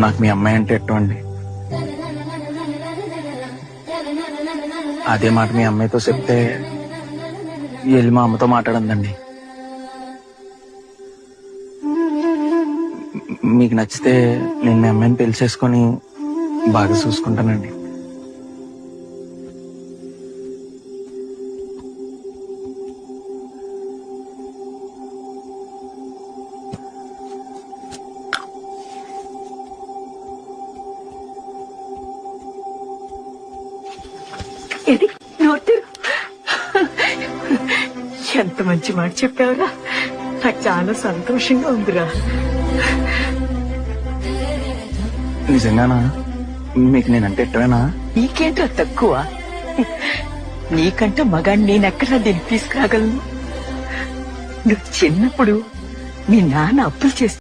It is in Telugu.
నాకు మీ అమ్మాయి అంటే ఎట్టండి. అదే మాట మీ అమ్మాయితో చెప్తే వెళ్ళి మా అమ్మతో మాట్లాడండి. మీకు నచ్చితే నేను మీ అమ్మాయిని పెళ్లి చేసుకొని బాగా చూసుకుంటానండి. ఎంత మంచి మాట చెప్పావురా, నాకు చాలా సంతోషంగా ఉందిరా. నిజంగానా? మీకు నేనంటే ఇష్టమేనా? నీకేంట్రా తక్కువ? నీకంటే మగాడిని నేనెక్కడా దీన్ని తీసుకురాగలను? నువ్వు చిన్నప్పుడు మీ నాన్న అప్పులు చేసి